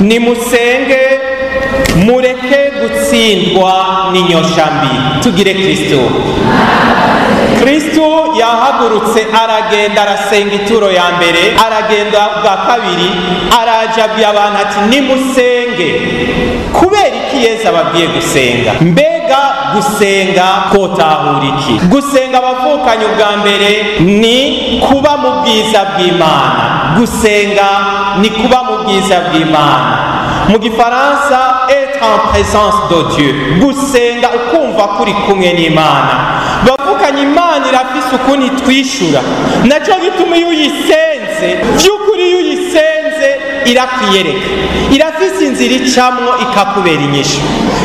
nimusenge mureke gutsindwa n'inyoshambi. Tugire Kristo yahagurutse aragenda arasenga ituro ya mbere, aragenda bwa kabiri araja abwira abantu ati nimusenge. Kubera iki Yesu ababwiye gusenga? Mbega gusenga kotahura iki? Gusenga abavukanye ubwa mbere ni kuba mu bwiza bw'Imana. Gusenga ni kuba mu bwiza bw'Imana. Mu gifaransa être en présence de Dieu. Gusenga ukumva kuri kumwe n'Imana. Bavukanye Imana irafise ukuntu itwishura. Naco gituma iyo uyisenze vy'ukuri, iyo uyisenze irakwiyereka, irafise inzira icamwo ikakubera inyishu.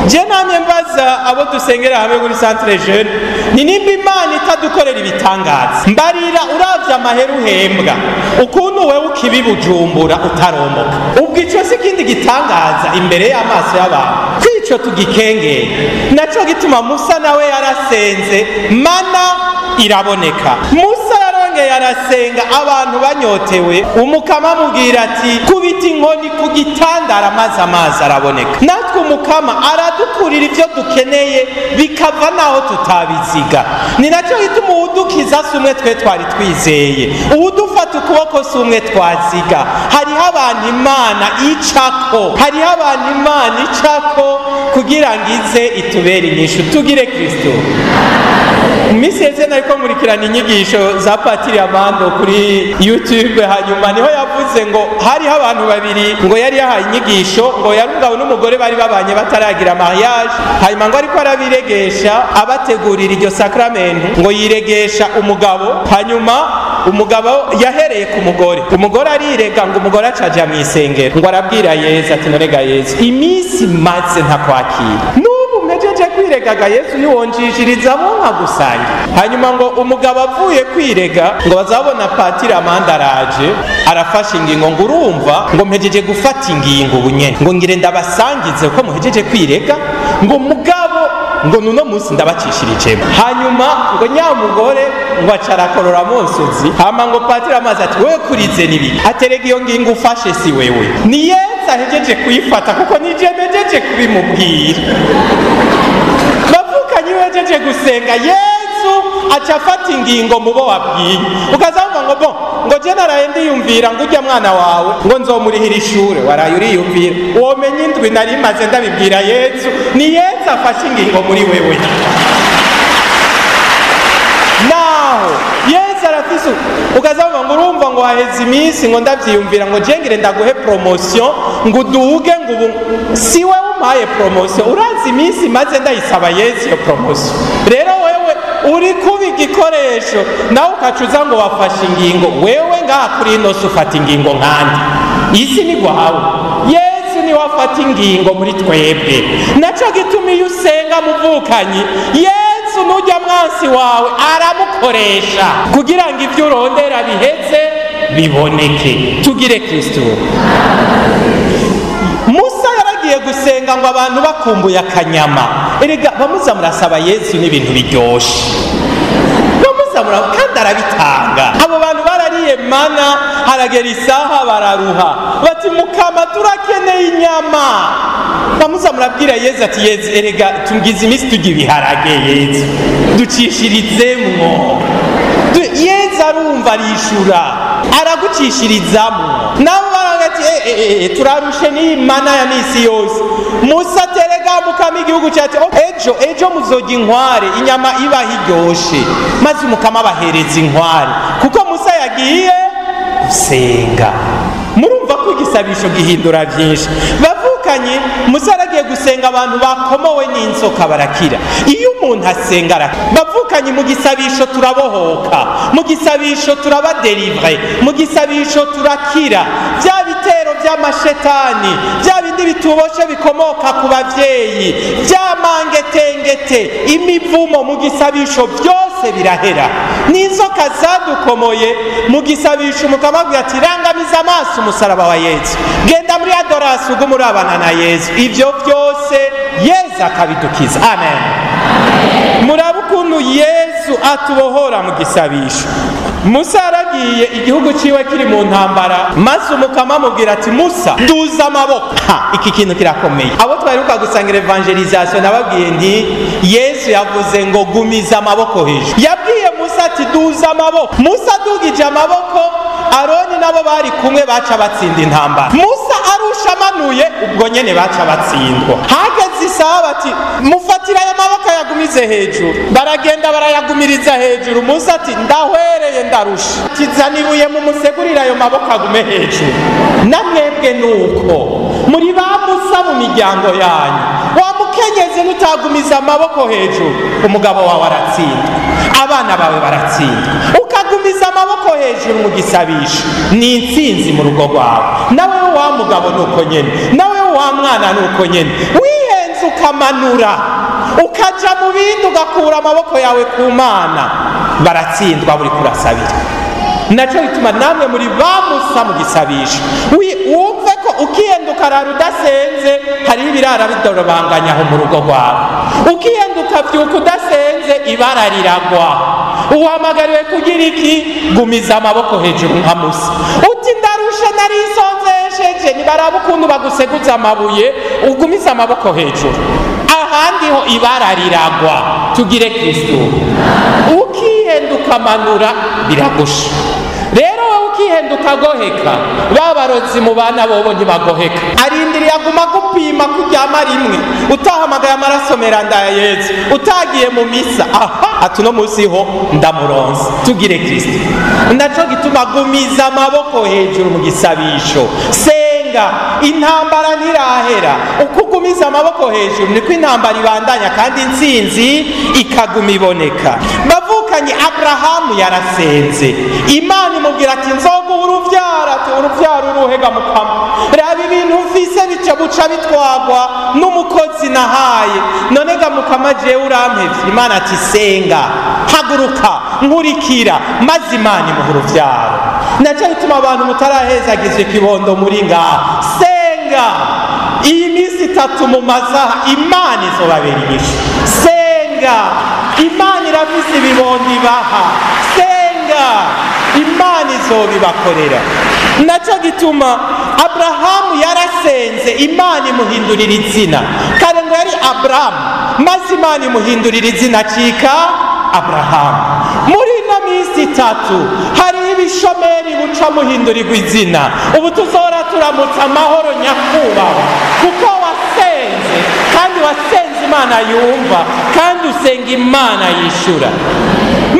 Je namye mbaza abo dusengera hamwe kuri Centre Jeune, ni nimba Imana itadukorera ibitangaza. Mbarira uravye amahera uhembwa, ukuntu wewe ukibi Bujumbura utaromoka, ubwo ico si kindi gitangaza imbere y'amaso y'abantu. Kwico tugikengera. Naco gituma Musa nawe yarasenze, mana iraboneka. Musa yarongeye arasenga, abantu banyotewe, umukama amubwira ati kubita inkoni ku gitandara maze amazi araboneka. Natwe umukama aradukurira ivyo dukeneye bikava naho tutabiziga. Ni naco gituma uwudukiza si umwe twe twari twizeye, uwudufata ukuboko si umwe twaziga. Hariho abantu Imana icako, hariho abantu Imana icako kugira ngo ize itubere inyishu. Tugire Kristo. Misi yeze nariko nkurikirana inyigisho za Patiri Amando kuri YouTube, hanyuma niho yavuze ngo hariho abantu babiri ngo yari yahaye inyigisho, ngo yari umugabo n'umugore bari babanye bataragira mariage, hanyuma ngo ariko arabiregesha abategurira iryo sakramento, ngo yiregesha umugabo, hanyuma umugabo yahereye ku mugore, umugore arirega, ngo umugore acaja mu isengero, ngo arabwira Yesu ati norega Yesu, imisi maze ntakwakira, n'ubu mejeje kwiregaga Yesu niwonjishiriza bo nkagusanga. Hanyuma ngo umugabo avuye kwirega, ngo bazabona Patiri Amanda araje arafashe ingingo, ngo urumva ngo mpejeje gufata ingingo bunyene, ngo ngire ndabasangize ko muhejeje kwirega, ngo mugabo ngo nuno munsi ndabacishirije. Hanyuma ngo nyamugore ngo acarakorora monsozi, hama ngo Patiri amaze ati wewe kurize nibi, aterega iyo ngingo ufashe si wewe, ni Yesu ahejeje kuyifata kuko nije mejeje kubimubwira. Bavukanye wejeje gusenga, Yesu acafata ingingo mubo wabwiye, ukazamva ngo bon ngo je naraye ndiyumvira ngo urya mwana wawe ngo nzomurihira ishure, waraye uriyumvira, womenye indwi nari maze ndabibwira Yesu. Ni Yesu afashe ingingo muri wewe. Naho Yesu arafise, ukazamva ngo urumva ngo haheze iminsi ngo ndavyiyumvira ngo jengire ndaguhe promotion ngo uduge, ngo ubu si wewe umpaye promotion, urazi iminsi maze ndayisaba Yesu iyo promotion. Rero wewe uri kuba igikoresho nawe ukacuza ngo wafashe ingingo, wewe ngaha kuri ino si ufata ingingo nkandi, isi ni gwawe. Yesu ni wafata ingingo muri twebwe. Naco gituma iyo usenga muvukanyi, Yesu nujya mwansi wawe aramukoresha kugira ngo ivyo urondera biheze biboneke. Tugire Kristo. Musa yaragiye gusenga ngo abantu bakumbuye akanyama. Erega bamuza murasaba Yesu n'ibintu biryoshe, bamuza kandi arabitanga. Abo bantu barariye mana, haragera isaha bararuha bati mukama turakeneye inyama. Bamuza murabwira Yesu ati Yesu erega tungize imisi tugira ibiharage, Yesu ducishirizemwo. Yesu arumva arishura aragucishirizamwo. Nabo barangati turarushe n'imana ya misi yose. Musa terega mukama igihugu cyati ejo muzoga inkware, inyama iba hiryoshe, maze umukama abahereza inkware kuko Musa yagiye gusenga. Murumva ko igisabisho gihindura byinshi. Bavukanye Musa yaragiye gusenga, abantu bakomowe n'inzoka barakira. Iyo umuntu asenga bavukanye, mu gisabisho turabohoka, mu gisabisho turabadelivre, mu gisabisho turakira bya bitero by'amashetani, bya bindi bituboshe bikomoka ku bavyeyi, bya mangetengete, imivumo, mu gisabisho byose birahera. N'inzoka zadukomoye mu gisabisho mukamabwira ati rangamiza amaso umusaraba wa Yesu, genda muri adorasi ubwo murabana na Yesu, ivyo byose Yesu akabidukiza. Amen. Murabe ukuntu Yesu atubohora mu gisabisho. Musa yaragiye igihugu ciwe kiri mu ntambara, maze umukama amubwira ati Musa duza amaboko. Iki kintu kirakomeye. Abo twaheruka gusangira evangelisation nababwiye nti Yesu yavuze ngo gumiza amaboko hejuru. Yabwiye Musa ati duza amaboko. Musa adugije amaboko, Aroni nabo bari kumwe baca batsinda intambara. Musa arusha amanuye, ubwo nyene baca batsindwa. Hageze isaha bati mufatira aya maboko yagumize hejuru. Baragenda barayagumiriza hejuru. Musa ati ndahwereye ndarusha. Tizanibuye mu musegurira ayo maboko agume hejuru. Namwebwe nuko muri ba Musa mu miryango yanyu, wa mukenyezi nutagumiza amaboko hejuru, umugabo wawe aratsindwa, abana bawe baratsindwa. Ukagumiza amaboko hejuru mu gisabisho, ni intsinzi mu rugo rwawe. Nawe wa mugabo nuko nyene, nawe wa mwana nuko nyene. Wihenze ukamanura, ukaja mu bindi ugakura amaboko yawe ku Mana, baratsindwa buri kurasabira. Naco bituma namwe muri ba Musa mu gisabisho wumve ko ukiyenduka rara udasenze hari ibirara bidorobanganya aho mu rugo rwawe. Ukiyenduka vyuka udasenze ibara riragwa. Uhamagariwe kugira iki? Gumiza amaboko hejuru nka Musa. Uti ndarushe narisonzesheje, nibaraba ukuntu baguseguza amabuye, ugumiza amaboko hejuru. Ahandi ho ibara riragwa. Tugire Kristo. Ukiyenduka manura biragusha. Rero wowe ukihenduka goheka, babarozi mu bana bobo ntibagoheka. Arindiriye aguma gupima kuryama rimwe, utahamagaye amaraso meranda ya Yesu, utagiye mu misa. Ati no musi ho ndamuronse. Tugire Kristo. Ndaco gituma gumiza amaboko hejuru mu gisabisho. Senga, intambara ntirahera. Ukugumiza amaboko hejuru niko intambara ibandanya kandi intsinzi ikaguma iboneka. Bavukanye Abrahamu yarasenze, Imana imubwira ati nzoguha uruvyaro. Ati uruvyaro uruhega Mukama, raba ibintu mfise bica buca bitwagwa n'umukozi nahaye, none ga Mukama jewe urampevye. Imana ati senga, haguruka, nkurikira, maze Imana imuha uruvyaro. Naco bituma abantu mutarahezagizwa ikibondo muri ngaha, senga. Iyi minsi 3 mu masaha Imana izobabera inyishu. Senga, Imana irafise ibibondo ibaha. Senga, Imana izobibakorera. Naco gituma Abrahamu yarasenze, Imana imuhindurira izina. Kare ngo yari Abrahamu, maze Imana imuhindurira izina cika Abrahamu. Muri ino minsi 3 hari ibishomeri buca muhindurirwa izina. Ubu tuzora turamutsa amahoro nyakubahwa, kuko wasenze, kandi wasenze Imana yumva, kandi usenga Imana yishura.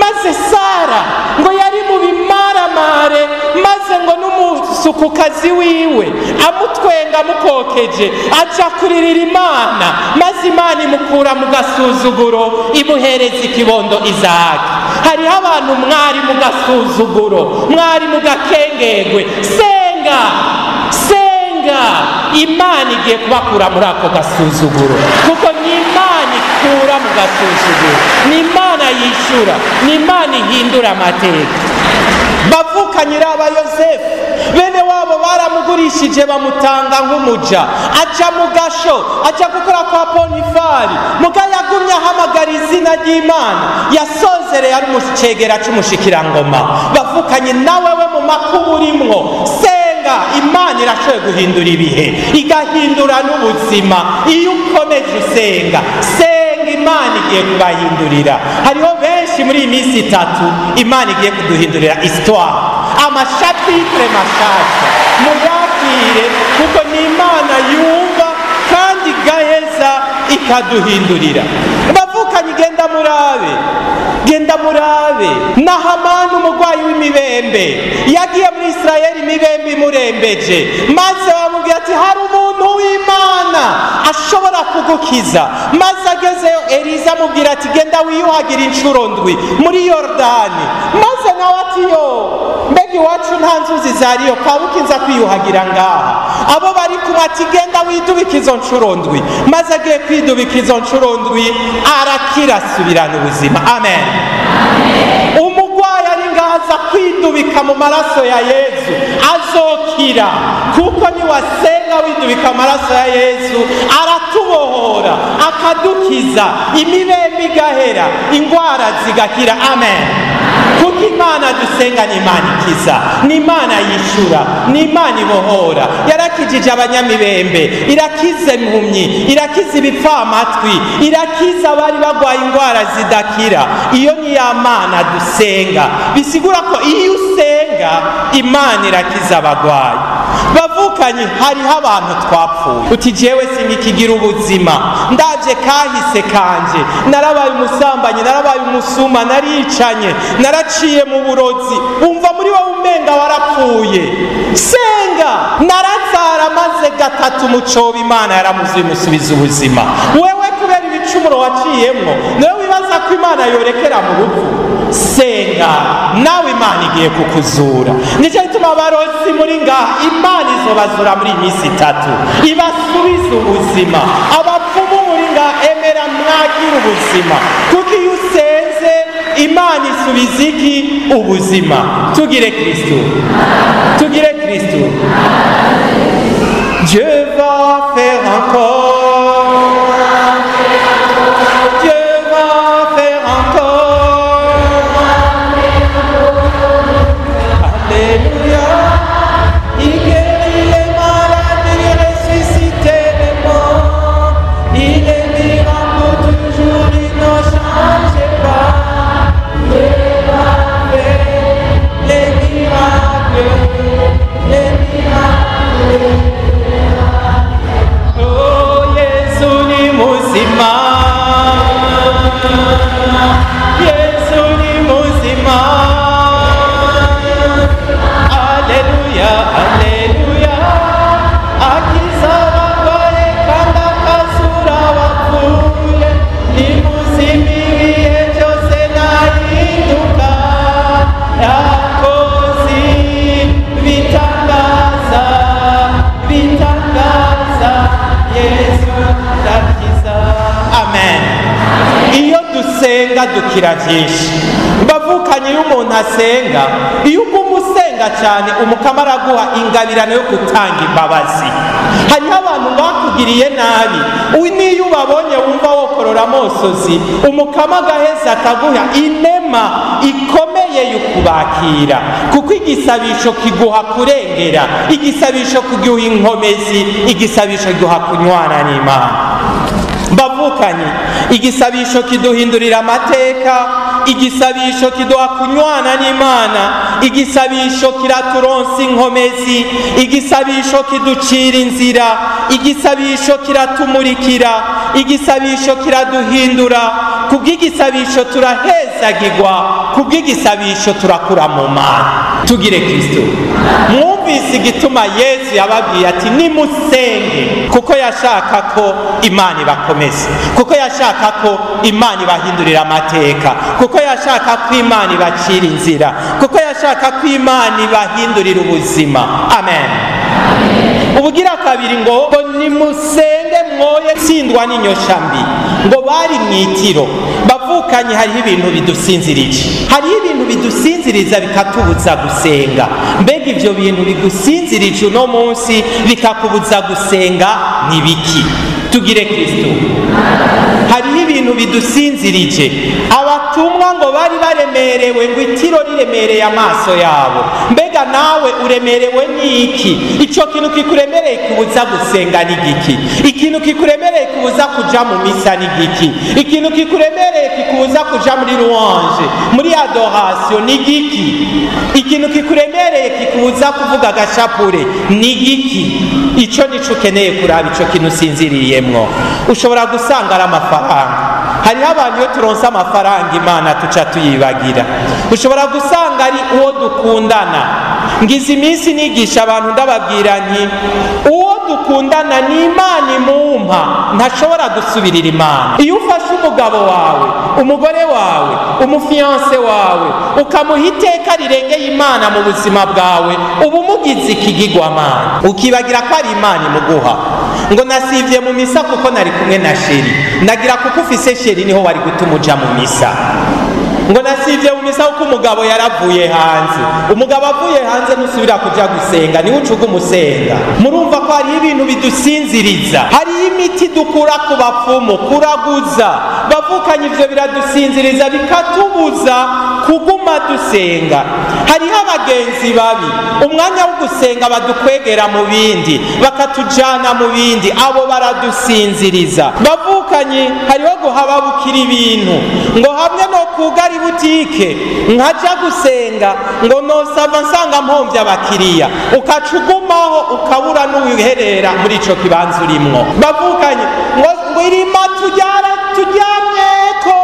Maze Sara ngo yari mu bimaramare, maze ngo n'umusukukazi wiwe amutwenga mukokeje aca kuririra Imana, maze Imana imukura mu gasuzuguro imuhereza ikibondo Izaki. Hariho abantu mwari mu gasuzuguro, mwari mu gakengegwe. Senga, senga, Imana igiye kubakura muri ako gasuzuguro, kuko ni Imana ikura mu gasuzuguro, ni Imana yishura, ni Imana ihindura amateka. Bavukanyira aba Yosefu, bene wabo baramugurishije bamutanga nk'umuja, aja mu gasho, aja gukora kwa Ponifari. Muga yagumye ahamagara izina ry'Imana, yasozereye ari umucegera c'umushikirangoma. Bavukanye nawe we mu makuba urimwo, senga, Imana irashoboye guhindura ibihe, igahindura n'ubuzima. Iyo ukomeje usenga, senga, Imana igiye kubahindurira. Hariho benshi muri iyi minsi 3 Imana igiye kuduhindurira histoire, amashapitre mashasha. Muyakire, kuko ni Imana yumva kandi gaheza ikaduhindurira. Bavukanye genda murabe Nahamani umugwayi w'imibembe, yagiye muri Israeli imibembe imurembeje, maze bamubwira ati hari umuntu w'Imana ashobora kugukiza. Maze agezeyo Eliza amubwira ati genda wiyuhagira incuro ndwi muri Yordani. Maze nawe ati yo, mbega iwacu nta nzuzi zariyo, kabuki nza kwiyuhagira ngaha. Abo bari kumwe ati genda widubika izo ncuro ndwi. Maze agiye kwidubika izo ncuro ndwi arakira, asubirana ubuzima. Amen. Umugwayi ari ngaza kwidubika mu maraso ya Yesu azokira, kuko niwasenga widubika amaraso ya Yesu aratubohora, akadukiza, imibembe igahera, ingwara zigakira. Amen. kuko imana dusenga ni imana ikiza, ni imana yishura, ni imana ibohora. Yarakijije abanyamibembe, irakiza impumyi, irakiza ibipfamatwi, irakiza abari bagwaye indwara zidakira. Iyo ni ya mana dusenga. Bisigura ko iyo usenga imana irakiza abagwayi. Bavukanye, hariho abantu twapfuye. Uti jewe singikigira ubuzima, ndavye kahise kanje, narabaye umusambanyi, narabaye umusuma, naricanye, naraciye mu burozi. Umva muri wowe umenga warapfuye. Senga. Narazara maze gatatu mu cobo, imana yaramuzuye imusubiza ubuzima. Wewe kubera ibicumuro waciyemwo niwe wibaza ko imana yorekera mu rupfu. Senga, nawe imana igiye kukuzura. Nico gituma abarozi muri ngaha imana izobazura muri iminsi 3 ibasubiza ubuzima. Abapfumu muri ngaha emera mwagira ubuzima, kuko iyo usenze imana isubiza iki? Ubuzima. Tugire Kristo, tugire Kristo. Dieu va faire encore, Dieu va faire encore. Alléluia. Il guérit les malades, il ressuscite les morts. Il est miracle toujours, il ne change pas. Dieu va faire les miracles, les miracles. Oh, Yesu ni muzima, Yesu ni muzima. Alléluia, alléluia. Akiza abagore kandi akazura abapfuye, ni muzima ibihe byose ntahinduka. Yakoze bitangaza, bitangaza, Yesu arakiza. Amen. Iyo dusenga dukira byinshi. Bavukanye, iyo umuntu asenga, iyo uguma usenga cyane, umukama araguha ingabirano yo gutanga imbabazi. Hariho abantu bakugiriye nabi, niyo ubabonye wumva wokorora amosozi, umukama agaheza akaguha inema ikomeye yo kubakira, kuko igisabisho kiguha kurengera, igisabisho kiguha inkomezi, igisabisho kiguha kunywana n'Imana. Bavukanye, igisabisho kiduhindurira amateka, igisabisho kiduha kunywana n'Imana, igisabisho kiraturonsa inkomezi, igisabisho kiducira inzira, igisabisho kiratumurikira, igisabisho kiraduhindura. Kubw'igisabisho turahezagirwa, kubw'igisabisho turakura mu Mana. Tugire Kristo. Mwumvise igituma Yesu yababwiye ati nimusenge, kuko yashaka ko Imana ibakomeza, kuko yashaka ko Imana ibahindurira amateka, kuko yashaka ko Imana ibacira inzira, kuko yashaka ko Imana ibahindurira ubuzima. Amen. Ubugira kabiri ngo nimusenge mwoye tsindwa n'inyosha mbi. Ngo bari mwitiro. Bavukanye, hariho ibintu bidusinzirije, hariho ibintu bidusinziriza bikatubuza gusenga. Mbega ibyo bintu bigusinzirije uno munsi bikakubuza gusenga ni biki? Tugire Kristo. Hariho ibintu bidusinzirije. Abatumwa ngo bari baremerewe, ngo itiro riremereye amaso yabo. Mbega nawe uremerewe n'iki? Icyo kintu kikuremereye kubuza gusenga ni giki? Ikintu kikuremereye kubuza kuja mu misa ni giki? Ikintu kikuremereye kikubuza kuja muri louange, muri adoration ni giki? Ikintu kikuremereye kikubuza kuvuga agashapure ni giki? Icyo nico ukeneye kuraba, icyo kintu usinziriyemwo. Ushobora gusanga ari amafaranga. Hariho abantu iyo turonse amafaranga Imana tuca tuyibagira. Ushobora gusanga ari uwo dukundana. Ngize iminsi nigisha abantu ndababwira nti uwo dukundana ni Imana imumpa, ntashobora gusubirira Imana. Iyo ufashe umugabo wawe, umugore wawe, umufiance wawe, ukamuha iteka rirengeye Imana mu buzima bwawe, uba umugize ikigirwamana, ukibagira ko ari Imana imuguha. Ngo nasivye mu misa kuko nari kumwe na sheri. Ndagira kuko ufise sheri niho wari gutuma uja mu misa. Ngo nasivye mu misa kuko umugabo yaravuye hanze. Umugabo avuye hanze nusubira kuja gusenga, niwe ucuga umusenga. Murumva ko hari ibintu bidusinziriza. Hari imiti dukura ku bapfumu, kuraguza. bavukanye ivyo biradusinziriza bikatubuza kuguma dusenga. Hariho abagenzi babi, umwanya wo gusenga badukwegera mu bindi, bakatujana mu bindi, abo baradusinziriza. Bavukanye hariho guhababukira ibintu, ngo hamwe no kugara ibutike nkaja gusenga ngo nosava nsanga mpomvya abakiriya, ukacugumaho ukabura n'uwiherera muri ico kibanza urimwo. Bavukanye ngo irima turyamyeko,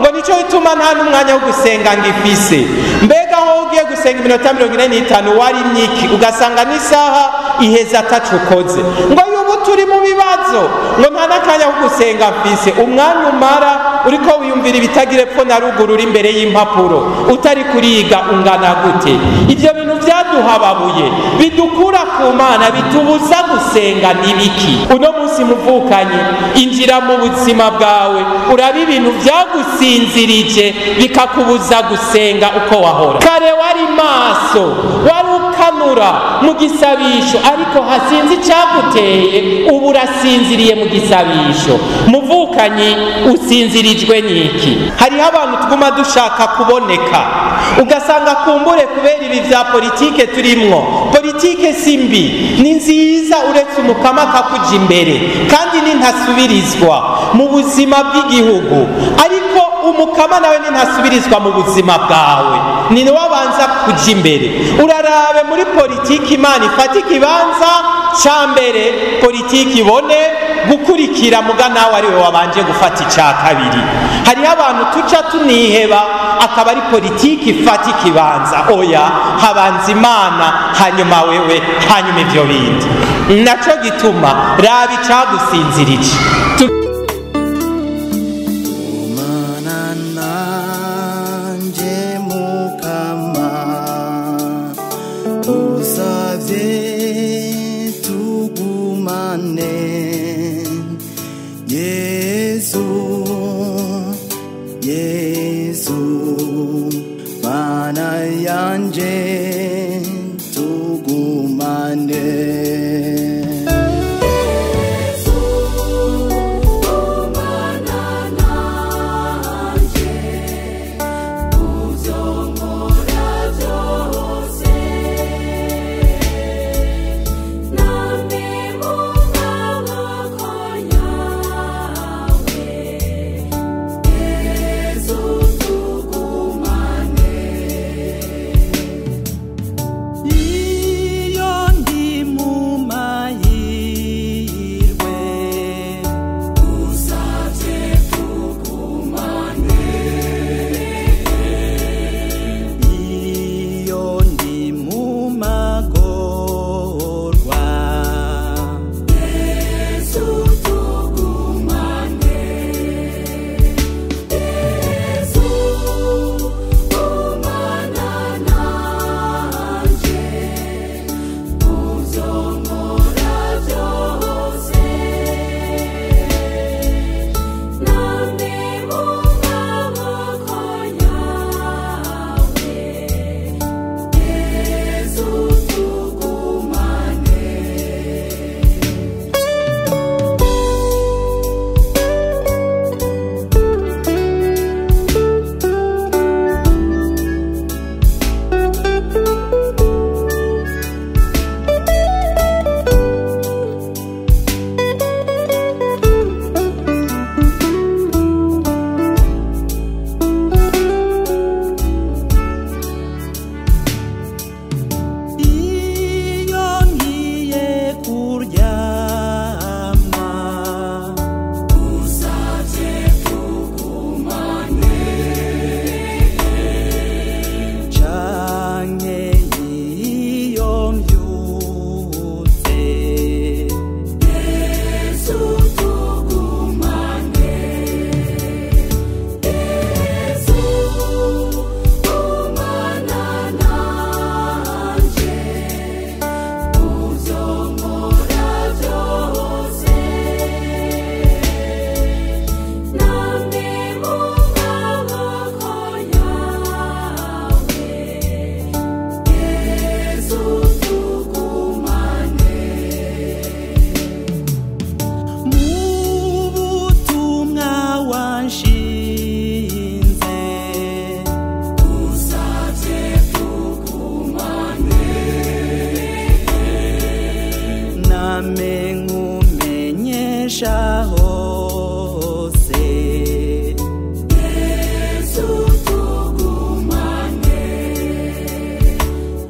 ngo nico bituma nta n'umwanya wo gusenga ngifise. Mbega aho ugiye gusenga iminota 45 wari myiki ugasanga n'isaha iheza atacukoze, ngo yubu turi mu bibazo, ngo nta n'akanya ko gusenga mfise. Umwanya umara uriko wiyumvira ibitagira epfo na ruguru uri imbere y'impapuro, utari kuriga ungana gute? Ivyo bintu vyaduhababuye bidukura ku Mana, bitubuza gusenga nibiki? Uno munsi muvukanye, injira mu buzima bwawe uraba ibintu vyagusinzirije bikakubuza gusenga uko wahora. Kare wari maso, wari ukanura mu gisabisho, ariko hasinzi icaguteye, ubu urasinziriye mu gisabisho. Muvukanye, usinzirijwe n'iki? Hariho abantu tuguma dushaka kuboneka, ugasanga kumbure kubera ibi vya politike turimwo. Politike si mbi, ni nziza uretse umukama akakuja imbere, kandi ni ntasubirizwa mu buzima bw'igihugu, ariko umukama nawe ni ntasubirizwa mu buzima bwawe, ni nawe abanza kuja imbere. Urarabe muri politiki Imana ifata ikibanza ca mbere, politiki ibone gukurikira, muga nawe ari we wabanje gufata ica kabiri. Hariho abantu tuca tuniheba, akaba ari politiki ifata ikibanza. Oya, habanza Imana, hanyuma wewe, hanyuma ivyo bindi. Naco gituma raba icagusinzirije. umugisha hose. Yesu tugumane,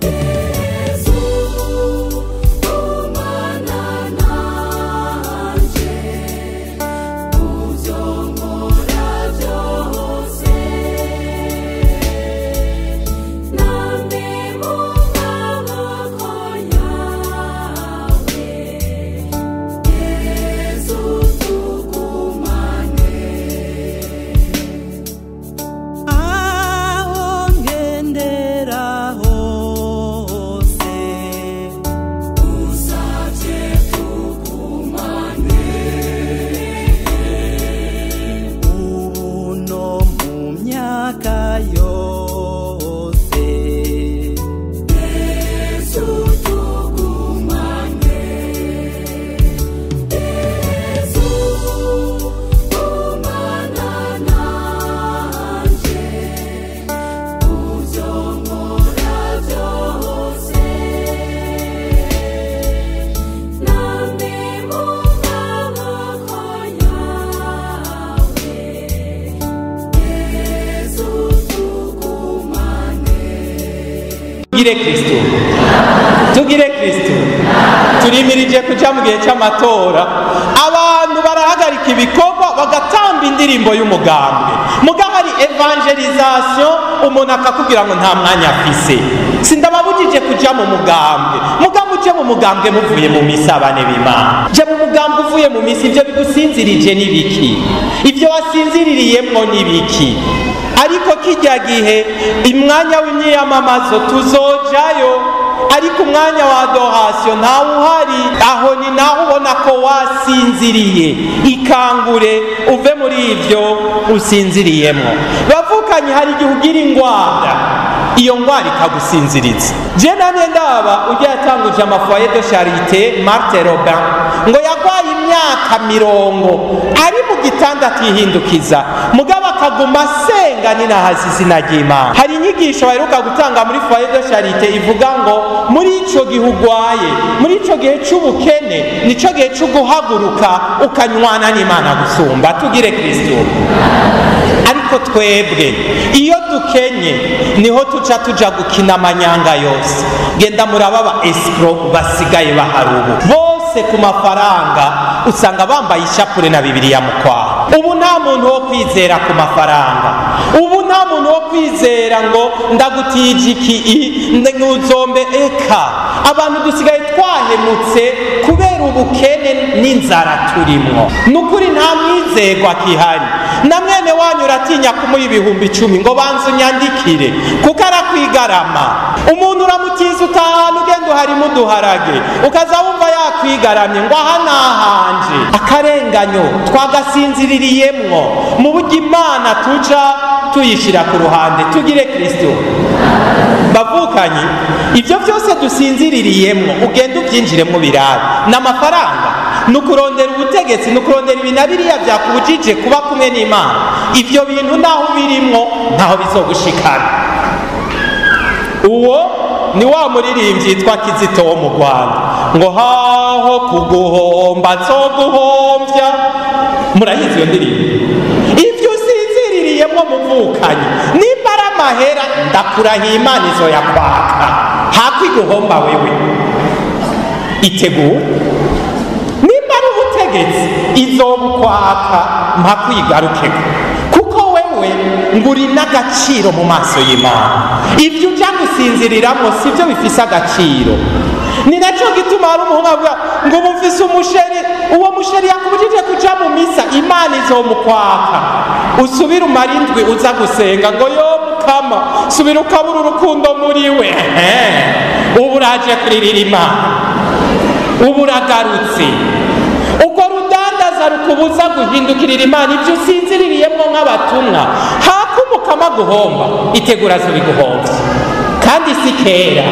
Yesu gumana nanje, muvyo nkora vyose, nami mu maboko yawe. Yesu tugumane, aho ngendera hose, usavye tugumane, ubu no mu myaka yose. Yesu tugumane, Yesu gumana nanje, muvyo nkora vyose, nami mu maboko yawe. Yesu tugumane. tugire Kristo, tugire Kristo. Turimirije kuja mu gihe cy'amatora, abantu barahagarika ibikorwa bagatamba indirimbo y'umugambwe, mugabo ari evangelisation, umuntu akakubwira ngo nta mwanya afise. Sindababujije kuja mu mugambwe, mugabo uje mu mugambwe muvuye mu misabane b'Imana. Je mu mugambwe uvuye mu misi, ivyo bigusinzirije n'ibiki? Ivyo wasinziririyemwo n'ibiki? Ariko kijya gihe imwanya w'imyiyamamazo tuzojayo, ariko umwanya wa adoration ntawe uhari. Aho ni naho ubona ko wasinziriye. Ikangure uve muri ivyo usinziriyemwo. Bavukanye hari igihe ugira ingwara, iyo ngwara ikagusinziriza. Je namye ndaba ujya yatanguje amafoyer de charité Marthe Robin, ngo yagwaye imyaka 90 ari mu gitanda atihindukiza, mugabo akaguma asenga ninahazi izina ry'Imana. Hari inyigisho baheruka gutanga muri foyer de charité ivuga ngo muri ico gihe ugwaye, muri ico gihe c'ubukene, nico gihe co guhaguruka ukanywana n'Imana gusumba. Tugire Kristo. Ariko twebwe iyo dukenye niho tuja gukina amanyanga yose. Genda murababa escroc basigaye baharubu bose ku mafaranga, usanga bambaye ishapure na Bibiliya mu kwaha. Ubu nta muntu wo kwizera ku mafaranga, ubu nta muntu wo kwizera ngo ndagutije iki ntuzombe. Eka abantu dusigaye twahemutse kubera ubukene n'inzara turimwo. Nukuri nta mwizerwa kihari, na mwene wanyu uratinya kumuha 10,000 ngo banze unyandikire kuko arakwigarama. Umuntu uramutiza utahana ugenda uharimo uduharage, ukaza wumva yakwigaramye ngo aha nahanje. Akarenganyo twagasinziririyemwo, mu buryo Imana tuja tuyishira ku ruhande. Tugire Kristo. Bavukanye ivyo vyose dusinziririyemwo ugenda ubyinjiremo birabe n'amafaranga, nukurondera ubutegetsi, nukurondera ibinabiriya byakubujije kuba kumwe n'Imana. Ivyo bintu naho birimwo ntaho bizogushikana. Uwo ni wa muririmbyi yitwa Kizito wo mu Rwanda, ngo haho kuguhomba nzoguhomvya. Murahizi iyo ndirimbo? Ivyo usinziririyemwo muvukanye, nimba ari amahera ndakurahiye Imana izoyakwaka, hakwiguhomba wewe. Itegura. Nimba ari ubutegetsi izobukwaka mpakwigarukeko, kuko wewe nguri n'agaciro mu maso y'Imana. Ivyo uja gusinziriramwo sivyo bifise agaciro. Ni naco gituma hari umuhungu avuga ngo bumvise umusheri, uwo musheri yakubujije kuja mu misa, Imana izomukwaka. Usubira umarindwi uza gusenga ngo yo Mukama, subira ukabura urukundo muri we. Ubu uraje kuririra Imana, ubu uragarutse. Uko rudandaza rukubuza guhindukirira Imana, ivyo usinziririyemwo nk'abatumwa, hako Umukama guhomba, itegura zobiguhomvye. Kandi si kera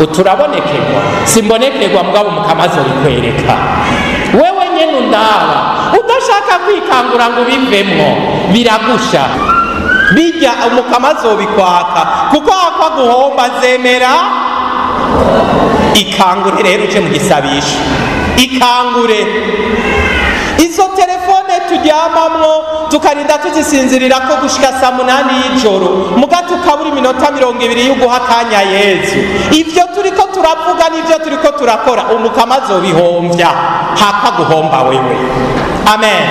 uturabonekerwa, simbonekerwa mugabo Umukama azobikwereka. Wewe nyene undaba udashaka kwikangura ngo bivemwo, biragusha. Bijya Umukama azobikwaka, kuko akwa guhomba zemera. Ikangure rero uje mu gisabisho, ikangure izo telefone turyamamwo tukarinda tuzisinzirira ko gushika saa 8 y'ijoro muga tukabura iminota 20 y'uguha akanya Yezu. Ivyo turiko turavuga n'ivyo turiko turakora umukama azobihombya haka guhomba wewe. Amen.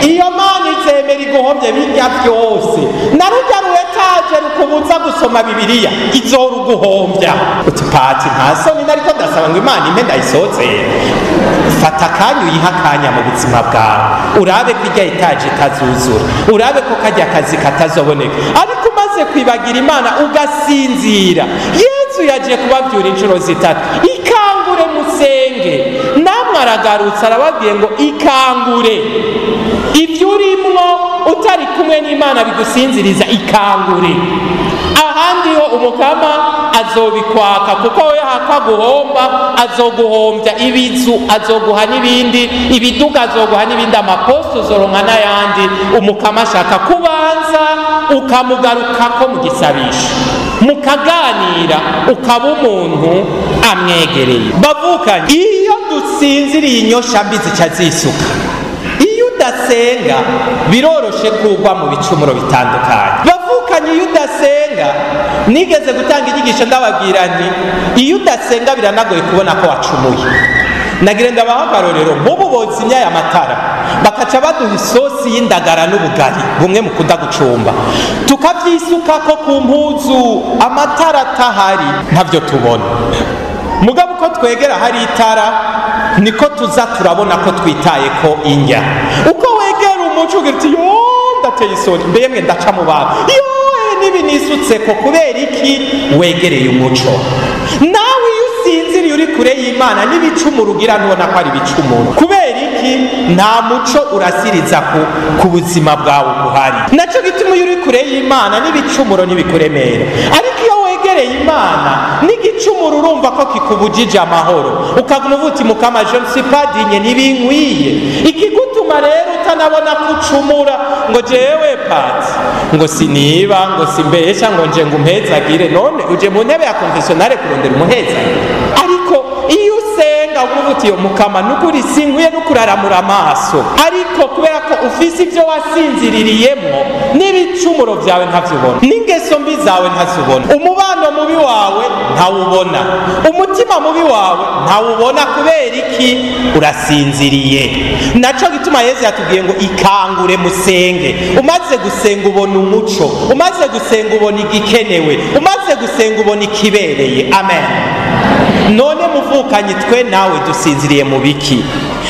Iyo Mana izemera iguhombye bijya byose narujya ruetaje rukubuza gusoma Bibiliya izoruguhombya. Uti pati ntasoni nariko ndasaba ngo Imana impe ndayisotse. Fata akanya uyiha akanya mu buzima bwawe urabe ko ijya etaje itazuzura, urabe ko kajya akazi katazoboneka, ariko umaze kwibagira Imana ugasinzira Yezu yaje kubabyura inshuro zitatu. Ikangure musenge, namwe aragarutse arababwiye ngo ikangure. Ibyo urimwo utari kumwe n'Imana bigusinziriza, ikangure. Ahandi ho umukama azobikwaka kuko we hakaguhomba azoguhombya ibizu, azoguha n'ibindi, ibiduga azoguha n'ibindi, amaposto uzoronka n'ayandi. Umukama ashaka kubanza ukamugarukako mu gisabisho, mukaganira, ukaba umuntu amwegereye. Bavukanye, iyo dusinziriye inyosha mbi zica zisuka. Iyo udasenga biroroshe kugwa mu bicumuro bitandukanye. Bavukanye, iyo udasenga, nigeze gutanga inyigisho ndababwira nti iyo udasenga biranagoye kubona ko wacumuye. Nagire ndabaha akarorero, nk'ubu bozimya aya matara bakaca baduha isosi y'indagara n'ubugari bumwe mukunda gucumba, tukavyisukako ku mpuzu, amatara atahari ntavyo tubona. Mugabo uko twegera hari itara niko tuza turabona ko twitaye ko injya. Uko wegera umuco ugira uti yo ndateye isoni, mbemwe ndaca mu bantu yo nibi nisutseko. Kubera iki? Wegereye umuco. Nawe iyo usinziriye uri kure y'Imana n'ibicumuro ugira ntubona ko ari ibicumuro. Kubera iki? Nta muco urasiriza ku buzima bwawe buhari. Nacyo gituma iyo uri kure y'Imana n'ibicumuro ntibikuremera, ariko iyo wegereye Imana n'igicumuro urumva ko kikubujije amahoro, ukaguma uvuga mukama je ne suis pas digne, ntibinkwiye. Ikigutuma rero utanabona kucumura ngo jewe pati ngo siniba ngo simbesha ngo nje ngumpezagire, none uje mu ntebe ya confessionale kurondera umuhezagire. Ariko iyo usenga uvuga uti mukama nukuri sinkwiye nukuraramura amaso, ariko kubera ko ufise ibyo wasinziririyemo n'ibicumuro byawe ntavyubona, n'ingeso mbi zawe ntazubona, umubano mubi wawe ntawubona, umutima mubi wawe ntawubona. Kubera iki? Urasinziriye. Naco gituma Yesu yatubwiye ngo ikangure musenge. Umaze gusenga ubona umuco, umaze gusenga ubona igikenewe, umaze gusenga ubona ikibereye. Amen. None muvukanye, twe nawe dusinziriye mu biki?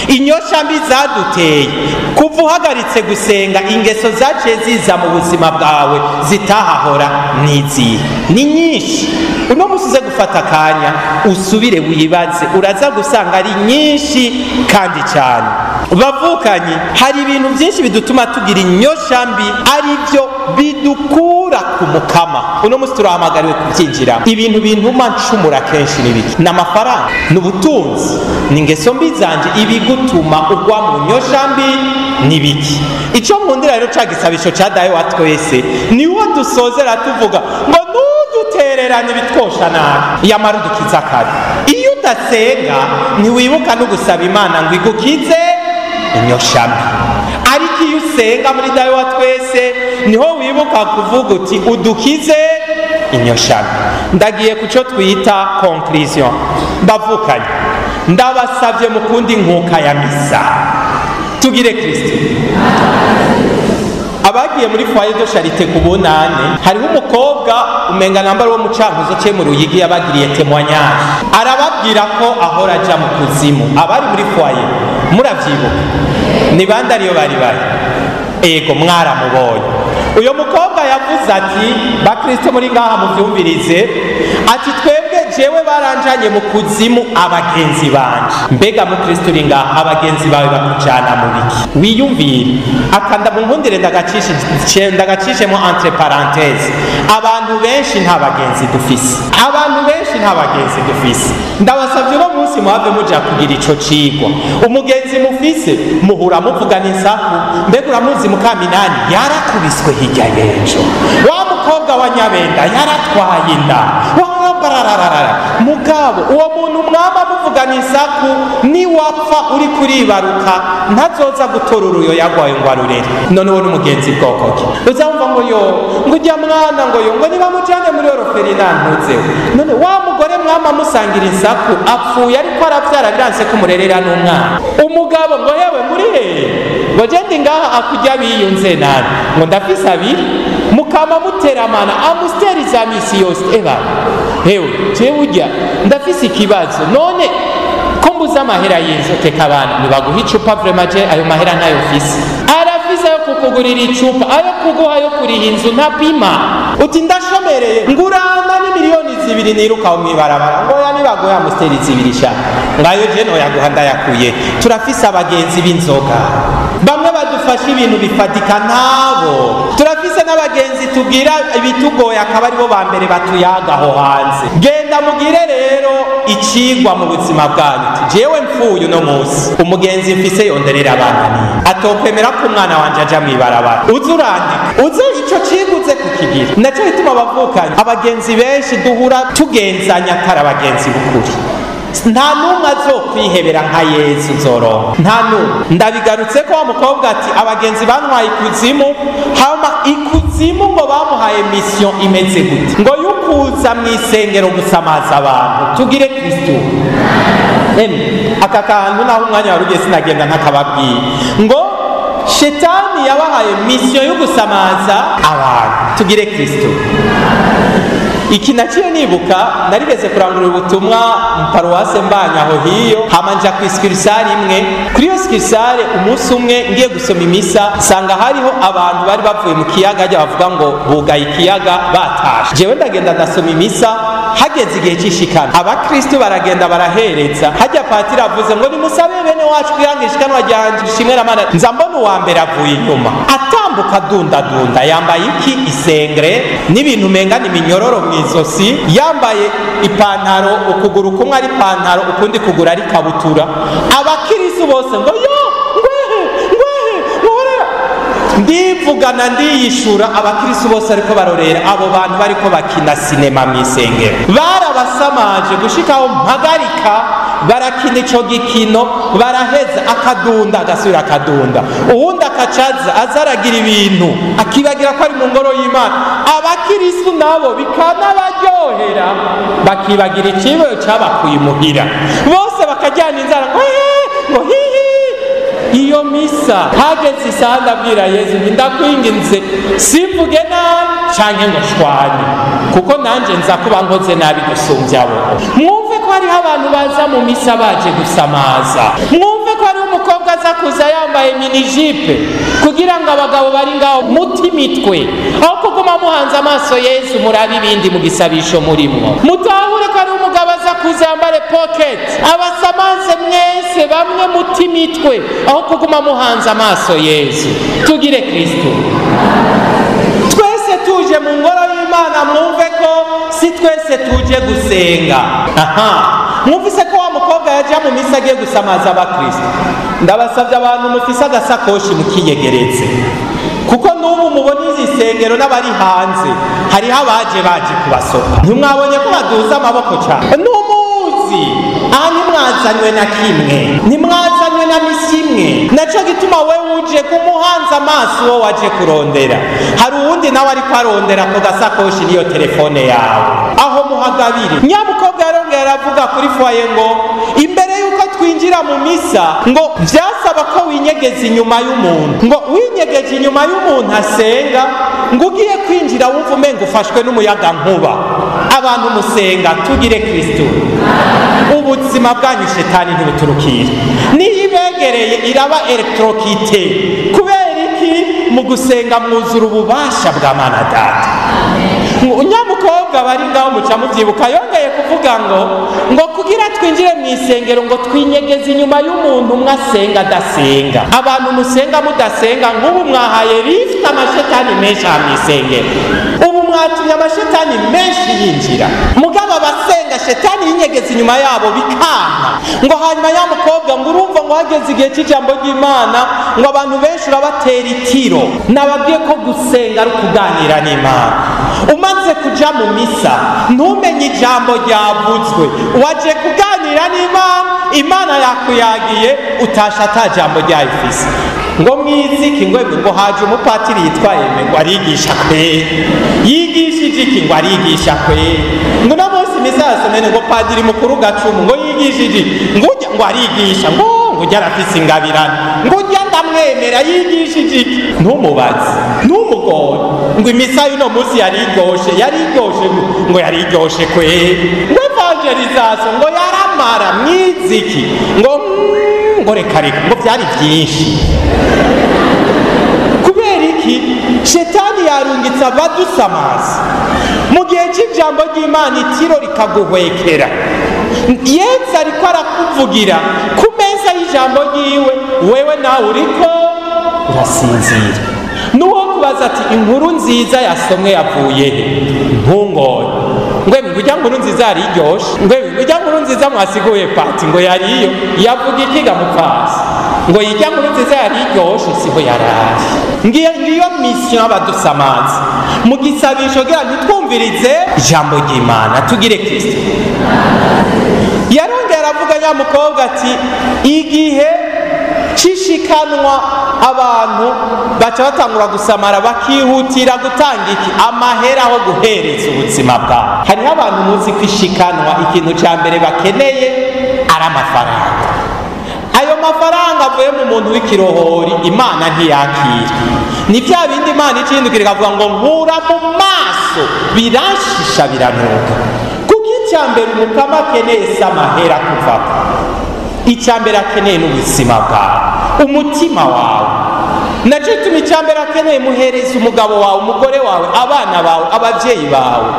Inyosha mbi zaduteye kuva uhagaritse gusenga, ingeso zaciye ziza mu buzima bwawe zitahahora n'izihe? Ni nyinshi. Uno musi uze gufata akanya usubire wibaze, uraza gusanga ari nyinshi kandi cyane. Bavukanye, hari ibintu byinshi bidutuma tugira inyosha mbi, ari byo bidukura ku mukama. Uno musi turahamagariwe kubyinjira. Ibintu bintuma ncumura kenshi n'ibiki? N'amafaranga, n'ubutunzi, n'ingeso mbi zanje. Ibigutuma ugwa mu nyosha mbi n'ibiki? Ico nkundira rero ca gisabisho ca Dawe wa twese niwo dusozera tuvuga ngo ntudutererane ibitwosha nabi, yamara udukiza kare. Iyo udasenga ntiwibuka no gusaba Imana ngo igukize inyosha mbi, ariko iyo usenga muri Dawe wa twese niho wibuka kuvuga uti udukize inyosha mbi. Ndagiye kuco twita conclusion. Bavukanye, ndabasabye mukundi nkuka ya misa, tugire Kristo. Abagiye muri foyer de charité ku bunane, hariho umukobwa umenga nambara wo mucankuzo cye mu Ruyigi yabagiriye témoignage, arababwira ko ahora aja mu kuzimu. Abari muri foyer muravyibuka ni bande ariyo bari? Ego, mwaramubonye. Uyo mukobwa yavuze ati bakristo muri ngaha muvyumvirize, ati twebwe jewe baranjanye mu kuzimu abagenzi banje. Mbega mukristo uri ngaha, abagenzi bawe bakujana mu biki? Wiyumvire. Akanda mu nkundire ndagacishemo entre parenthèses, abantu benshi nta bagenzi dufise, abantu benshi nta bagenzi dufise. Ndabasavye uno munsi muhave muja kugira ico cigwa. Umugenzi mufise muhura muvugana insaku, mbega uramuzi Mukaminani yarakubiswe hirya y'ejo, wa mukobwa wa Nyabenda yaratwaye inda, wa mugabo uwo muntu mwama muvugana isaku niwapfa uri kuribaruka ntazoza gutora uruyoya rwawe ngo arurere. None wowe n'umugenzi bwoko ki uzamva ngo yo ngo ujya mwana ngo yo ngo niba mujane muri oroferina ntuzeho. None wa mugore mwama musangira isaku apfuye ariko aravyara biranse kumurerera n'umwana. Umugabo ngo yewe muri hehe ngo jendi ngaha akujya biyunze nani ngo ndafise abiri mukama muteramana amusteri za misi yose. Eba hewe jewe ujya ndafise ikibazo none ko mbuze amahera y'inzu. Teka abana nibaguha icupa vraiment je ayo mahera ntayo mfise. Arafise yo kukugurira icupa ayo kuguha yo kuriha inzu ntapima. Uti ndashomereye ngurana n'imiliyoni 2 niruka umwibarabara ngo ya nibaguha amusteri 2 sha ngayo je no yaguha ndayakuye. Turafise abagenzi b'inzoga bamwe badufasha ibintu bifatika ntabo. Turafise n'abagenzi tugira ibitugoye akaba aribo ba mbere batuyagaho hanze. Genda mugire rero icigwa mu buzima bwanyu. Jewe mfuye no musi umugenzi mfise yonderera abana ni atokwemera ko umwana wanje aja mwibarabara. Uzurandika uze ico ciguze kukigira. Naco bituma bavukanye abagenzi benshi duhura tugenzanya atari abagenzi bukuri. Nta numwe azokwihebera nka Yesu zoronka. Nta numwe. Ndabigarutse ko wa mukobwa ati abagenzi bantwaye ikuzimu hama ikuzimu ngo bamuhaye mission imeze gute ngo yukuza mwisengero gusamaza abantu. Tugire Kristo. Aka kantu naho umwanya warugiye sinagenda ntakababwiye ngo shetani yabahaye mission yo gusamaza abantu. Tugire Kristo. Iki naciye nibuka narigeze kurangurira ubutumwa mu paruwase mbanya aho hiyo hamanja ku iskirisari imwe. Kuri iyo skirisari umunsi umwe ngiye gusoma imisa sanga hariho abantu bari bavuye mu kiyaga ajya bavuga ngo bugaye ikiyaga batashe. Jewe ndagenda ndasoma imisa hageze igihe cy'ishikana abakristo baragenda barahereza hajya patiri avuze ngo nimusabe bene wacu kuyangisha ikanwa ryanje ishimwe ramana. Nza mbona uwa mbere avuye inyuma atambuka dunda yambaye iki isengre n'ibintu umenga ni minyororo mwizosi yambaye ipantaro ukuguru kumwe ari pantaro ukundi kuguru ari kabutura. Abakristo bose ngo yo ndivugana ndiyishura abakristo bose ariko barorera abo bantu bariko bakina sinema mwisengero. Barabasamaje gushikaho mpagarika barakina ico gikino baraheza akadunda agasubira akadunda uwundi akacaza azaragira ibintu akibagira ko ari mu ngoro y'Imana. Abakristo nabo bikanabaryohera bakibagira ikibazo cabakuye imuhira bose bakajyana inzara ngo hihi. Iyo misa hageze isaha ndabwira Yesu ndakwinginze simvuge nabi canke ngo shwanye kuko nanje nza kuba nkoze nabi gusumbya abo. Mwumve ko hariho abantu baza mu misa baje gusamaza. Mwumve ko hariho umukobwa aza kuza yambaye minijipe kugira ngo abagabo bari ngaho muti mitwe aho kuguma muhanze amaso Yesu murabe ibindi mu gisabisho murimwo. Mutahure ko hariho umugabo aza kuza yambare pocket abasamaze mwese bamwe muti mitwe aho kuguma muhanze amaso Yesu. Tugire Kristo. Twese tuje mu ngoro y'Imana mwumve ko si twese tuje gusenga. Mwumvise ko wa mukobwa yaje mu misa agiye gusamaza abakristo. Ndabasabye abantu mufise agasakoshi mukiyegereze kuko n'ubu mubona izi sengero n'abari hanze hariho abaje kubasoka. Ntimwabonye ko baduza amaboko cyane n'umuzi. Aha ntimwazanywe na kimwe ntimwazanywe na misi imwe. Naco gituma we uje kumuhanza amaso uwo waje kurondera. Hari uwundi nawe ariko arondera ku gasakoshi niyo telefone yawe aho muhagabire. Nyamukobwa yarongera aravuga kuri foye ngo imbere yuko twinjira mu misa ngo vyasaba ko winyegeza inyuma y'umuntu ngo winyegeje inyuma y'umuntu asenga ngo ugiye kwinjira wumva umenga ufashwe n'umuyaga nkuba. Abantu musenga tugire Kristo. Ubuzima bwanyu shetani ntibuturukira niyibegereye iraba electrocute. Kubera iki mu gusenga mwuzura ububasha bwa Mana Data. Nyamukobwa bari ngaho muca muvyibuka yongeye kuvuga ngo kugira twinjire mu isengero ngo twinyegeze inyuma y'umuntu umwe asenga adasenga. Abantu musenga mudasenga nk'ubu mwahaye lift amashetani menshi mu isengero. Ubu mwatumye amashetani menshi yinjira, mugabo abasenga shetani yinyegeza inyuma yabo bikanka. Ngo hanyuma ya mukobwa ngo urumva ngo hageze igihe cy'ijambo ry'Imana ngo abantu benshi urabatera itiro. Nababwiye ko gusenga ari ukuganira n'Imana. Umaze kuja mu misa ntumenye ijambo ryavuzwe, waje kuganira n'Imana, Imana yakuyagiye utasha ata jambo ryayifise. Ngo mwiziki ngo haje umupatiri yitwa Eme ngo arigisha kwe, yigishije iki ngo arigisha kwe. Ngo na bose misa yasomene ngo padiri mukuru Gacumu ngo yigishije ngo arigisha ngo yarafise ingabirane ngo ujya ndamwemera yigishije iki. Ntumubaze ntumugore ngo imisa y'uno munsi yariryoshe ngo yariryoshe kwe. Ngo evangelization ngo yaramara mwiziki ngo reka ngo byari byinshi. Kubera iki? Shetani yarungitse abadusamaza mu gihe cy'ijambo ry'Imana itiro rikaguhwekera. Yesu ariko arakuvugira ku meza y'ijambo ryiwe, wewe nawe uriko urasinzira. Nuwo kubaza ati inkuru nziza yasomwe yavuye he? Ntungore ngwe ujya nkuru nziza yariryoshe, ngwe ujya nkuru nziza mwasiguye pati ngo yariyo yavuga ikiga mupfasi ngo yijya nkuru nziza yariryoshe siho yaraje. Ngiyo mission abadusamaza mu gisabisho gira ntitwumvirize ijambo ry'Imana tugire Kristo. Yarongera avuga ya mukobwa ati igihe cishikanwa abantu baca batangura gusamara bakihutira gutanga iki amahera aho guhereza ubuzima bwabo. Hariho abantu muzi kwishikanwa ikintu cya mbere bakeneye ari amafaranga. Ayo mafaranga avuye mu muntu w'ikirohori Imana ntiyakira. Ni bya bindi Imana icindukira ikavuga ngo nkura mu maso birashisha biranuka. Kuko icya mbere umukama akeneye si amahera kuvako, icya mbere akeneye n'ubuzima bwawe, umutima wawe. Nacyo ituma icya mbere akeneye muhereza umugabo wawe, umugore wawe, abana bawe, ababyeyi bawe.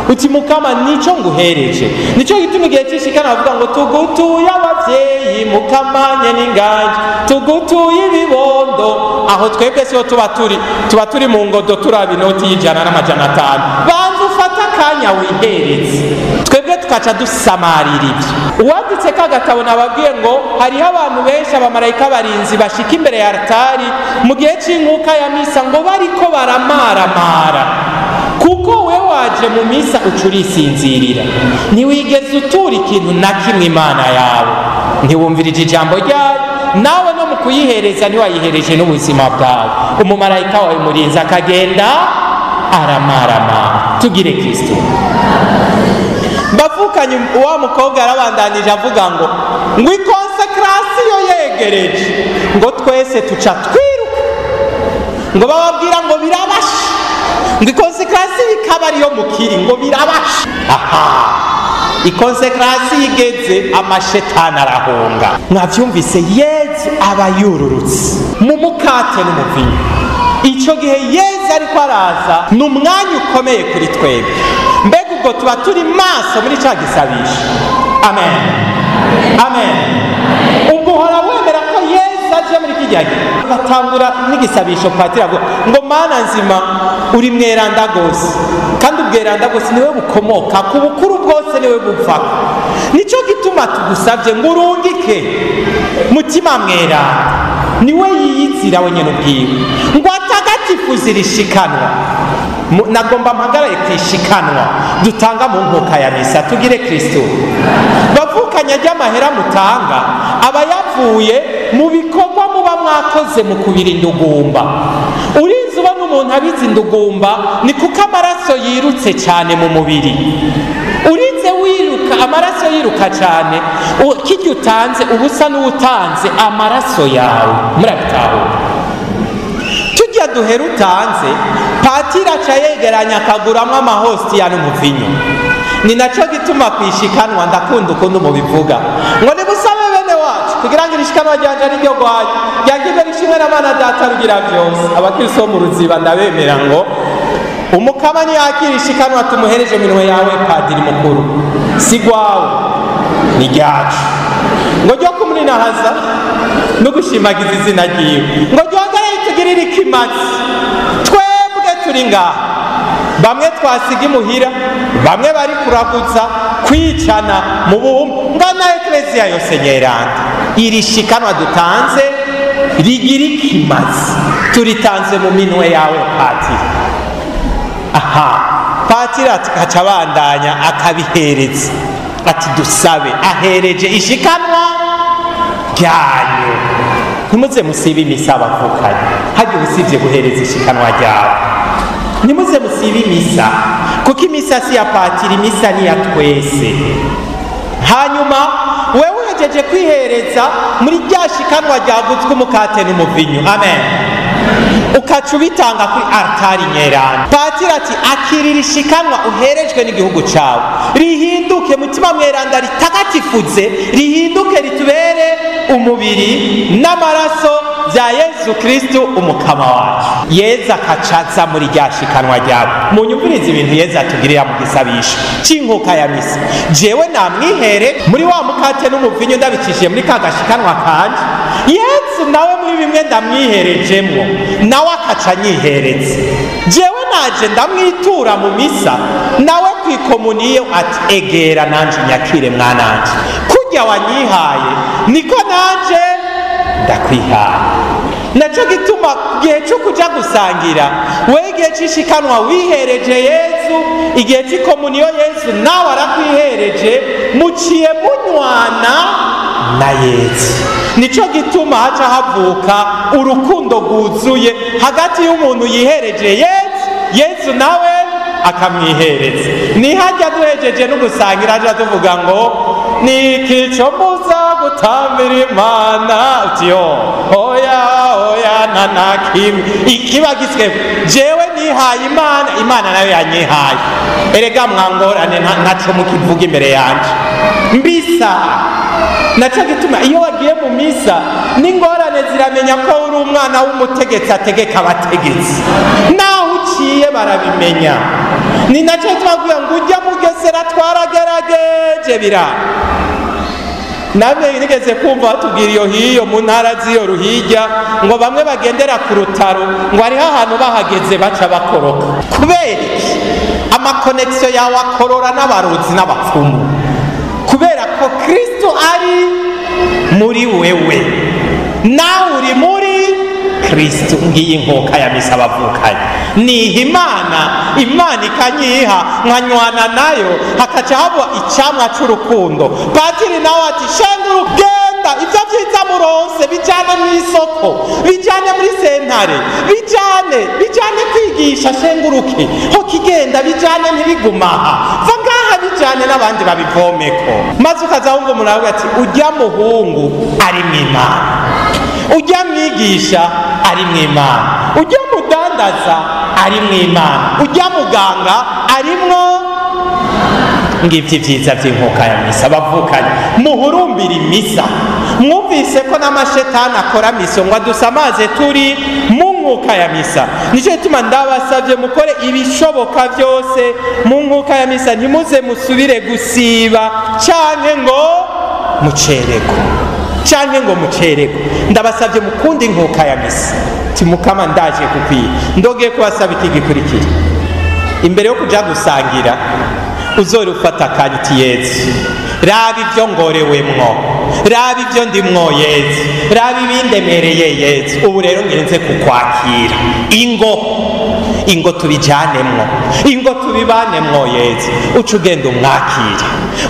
Uti mukama nico nguhereje. Nico gituma igihe cy'ishikana bavuga ngo tugutuye ababyeyi mukamanye n'inganje, tugutuye ibibondo. Aho twebwe siho tuba turi mu ngodo turaba inoti y'ijana n'amajana 5. Banza ufata akanya wihereze. Twebwe tukaca dusamarira ibyo. Uwanditse ka gatabo nababwiye ngo hariho abantu benshi abamarayika barinzi bashika imbere ya altari mu gihe cy'inkuka ya misa ngo bariko baramaramara. Kuko we waje mu misa ucurisinzirira, ntiwigeze utura ikintu na kimwe Imana yawe, ntiwumvirije ijambo ryayo, nawe no mu kuyihereza ntiwayihereje n'ubuzima bwawe. Umumarayika wawe murinzi akagenda aramarama. Tugire Kristo. Bavukanye wa mukobwa yarabandanije avuga ngo ikonsekrasiyo yegereje ngo twese tuca twiruka ngo bababwira ngo birabasha, ngo ikonsekrasiyo ikaba ariyo mukiri ngo birabasha. Ikonsekrasiyo igeze amashetani arahunga. Mwavyumvise Yesu aba yururutse mu mukate n'umuvinyu. Icyo gihe Yesu ariko araza ni umwanya ukomeye kuri twebwe. Mbega ubwo tuba turi maso muri cya gisabisho. Amen, amen. Ubwo uhora wemera ko Yesu aje muri kijya gihe. Batangura n'igisabisho patiri avuga ngo Mana nzima uri mweranda gose, kandi ubweranda gose niwe bukomoka ku bukuru bwose, niwe buvako. Nicyo gituma tugusabye ngo urungike mutima mweranda, niwe yiyizira wenyine ubwiwe ngo atagatifuza irishikanwa. Nagomba mpagaraye kwishikanwa dutanga mu nkuka ya misa. Tugire Kristo. Bavukanya ry'amahera mutanga aba yavuye mu bikorwa muba mwakoze mu kubira indugumba. Urinze ubona umuntu abizi indugumba ni kuko amaraso yirutse cyane mu mubiri. Urinze wiruka amaraso yiruka cyane, kirya utanze ubusa n'utanze amaraso yawe. Murabitahura? Tujya duhera utanze patiri aca yegeranya akaguramo amahostiya n'umuvinyu. Ni nacyo gituma kwishikanwa ndakunda ukuntu mubivuga ngo nibusabe bene wacu kugira ngo irishikanwa ryanje riryo gwaye ryagize rishimwe n'Imana Data rugira byose. Abakristo bo mu Ruziba ndabemera ngo umukama ntiyakira ishikanwa tumuhereje minwe yawe padiri mukuru, si gwawe ni ryacu. Ngo ryo kumuninahaza no gushimagiza izina ryiwe, ngo ryongere tugirire ikimazi twebwe turi ngaha bamwe twasiga imuhira, bamwe bari kuraguza, kwicana mu bumwe. Ngana ekleziya yose nyeranda, iri shikanwa dutanze rigira ikimazi, turitanze mu minwe yawe patiri. Aha, patiri akaca abandanya akabihereza ati dusabe, ahereje ishikanwa ryanyu. Ntimuze musibe imisa abavukanye, hajya usibye guhereza ishikanwa ryawe. Ntimuze musibe imisa, kuko imisa si ya patiri, imisa ni ya twese. Hanyuma wewe uhejeje kwihereza muri rya shikanwa ryaguzwe umukate n'umuvinyu, amen, ukaca ubitanga kuri altari nyeranda. Patiri ati akirira ishikanwa uherejwe n'igihugu cyawe, rihinduke mutima mweranda, ritagatifuze, rihinduke ritubere umubiri n'amaraso bya Yesu Kristo umukama wacu. Yezu akacaza muri rya shikanwa ryawe. Munyumvirize ibintu Yezu atugirira mu gisabisho cy'inkuka ya misa. Jewe namwihere muri wa mukate n'umuvinyu ndabicishije muri ka gashikanwa kanje, Yezu nawe muri bimwe ndamwiherejemo, nawe akaca anyihereza. Jewe naje ndamwitura mu misa, nawe ku ikomuniyo ati egera nanje nyakire mwananje, kurya wanyihaye niko nanje ndakwihaye. Naco gituma igihe cyo kuja gusangira, we igihe c'ishikanwa wihereje Yezu, igihe c'ikomuniyo Yezu nawe arakwihereje, muciye munywana na Yezu. Nico gituma haca havuka urukundo rwuzuye hagati y'umuntu yihereje Yezu nawe akamwihereza. Nihajya duhejeje no gusangira aja tuvuga ngo niki cyo muza gutambira Imana, utiyo oya nanakimwe ikibagizwe. Jewe nihaye Imana, Imana nayo yanyihaye. Erega mwangorane ntaco mukivuga imbere yanje mbisa. Naco gituma iyo wagiye mu misa n'ingorane ziramenya ko uri umwana w'umutegetsi ategeka abategetsi, naho uciye barabimenya. Ni naco twavuga ngo ujya mugesera twaragerageje bira. Namwe nigeze kumva batubwira iyo hiyo mu ntara z'iyo Ruhirya ngo bamwe bagendera ku rutaro ngo hariho ahantu bahageze baca bakoroka. Kubera amakonekisiyo yawe akorora n'abarozi n'abapfumu, kubera ko Kristo ari muri wewe, nawe uri muri Kristo. Ngiyi inkuka ya misa abavukanye, niha Imana ikanyiha, nkanywana nayo, hakaca haba icyamwa cy'urukundo. Patiri nawe ati shengura ugenda, ibyo byiza muronse bijyane mu isoko, bijyane muri sentare, bijyane kwigisha, shenguruke ho kigenda, bijyane ntibigumaha, va ngaha bijyane n'abandi babivomeko. Maze ukaza wumva umuntu aravuga ati ujya muhungu ari mu Imana, ujya mwigisha ari mu Imana, ujya mudandaza ari mu Imana, ujya muganga arimwo. Ngivyo vyiza vy'inkuka ya misa bavukanye, muhurumbira imisa. Mwumvise ko n'amashetani akora misa ngo adusamaze turi mu nkuka ya misa. Nico gituma ndabasavye mukore ibishoboka vyose mu nkuka ya misa, ntimuze musubire gusiba canke ngo mucereko. Ndabasavye mukunda inkuka ya misa. Timukama ndaje kukwiye, ndogeye kubasaba iki gikurikira. Imbere yo kuja gusangira uzori ufata akanya uti Yezu, raba ibyo ngorewemwo, raba ibyo ndimwo Yezu, raba ibindemereye Yezu, ubu rero ngenze kukwakira. Ingo tubijanemwo, ingo tubibanemwo Yezu. Uca ugenda umwakire,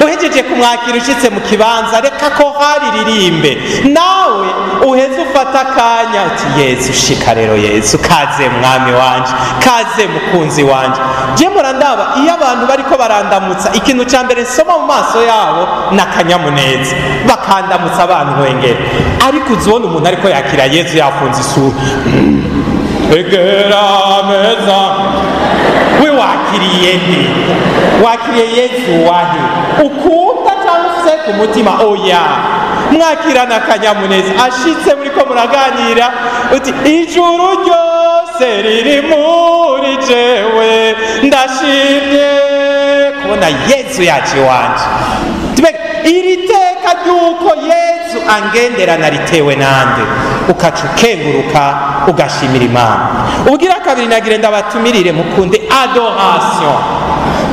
uhejeje kumwakira ushitse mu kibanza, reka ko hari ririmbe, nawe uheze ufata akanya uti Yezu, shika rero Yezu, kaze mwami wanje, kaze mukunzi wanje. Je murandaba iyo abantu bariko barandamutsa, ikintu ca mbere nsoma mu maso yabo n'akanyamuneza, bakandamutsa abantu wengere. Ariko uzibona umuntu ariko yakira Yezu yafunze isura, egera meza, we wakiriye nde? Wakiriye Yezu wahe? Ukunda cyangwa se ku mutima? Oya, mwakirana akanyamuneza. Ashitse muriko muraganira uti ijuru ryose riri muri jewe, ndashimye kubona Yezu yaje wanje. Iri teka ry'uko Yezu yezu angenderana ritewe nande, ukaca ukenguruka ugashimira Imana. Ubwira kabiri nagira ndabatumirire mukunde adoration.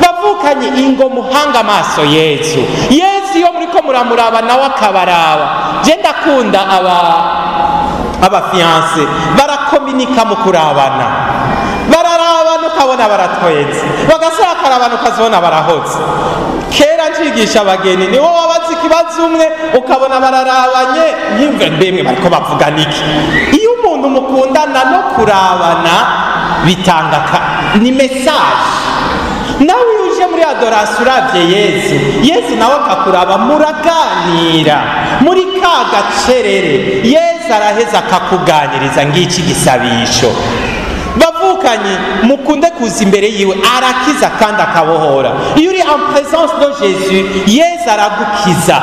Bavukanye ingo muhanga amaso Yezu. Yezu iyo muriko muramuraba nawe akabaraba. Je ndakunda abafiance barakominika mu kurabana, bararabana ukabona baratwenze, bagasara karabana ukazibona barahoze. Kera njigisha abageni niwo wabaza ikibazo umwe ukabona bararabanye, nyimve mbemwe bariko bavuga niki. Iyo umuntu mukundana no kurabana bitanga ni message. Nawe uje muri adoration uravye Yezu nawe akakuraba, muraganira muri ka gacerere, Yezu araheza akakuganiriza ngiki gisabisho. Bavukanye mukunde kuza imbere yiwe, arakiza kandi akabohora. Iyo uri en présence de Jésus, Yezu aragukiza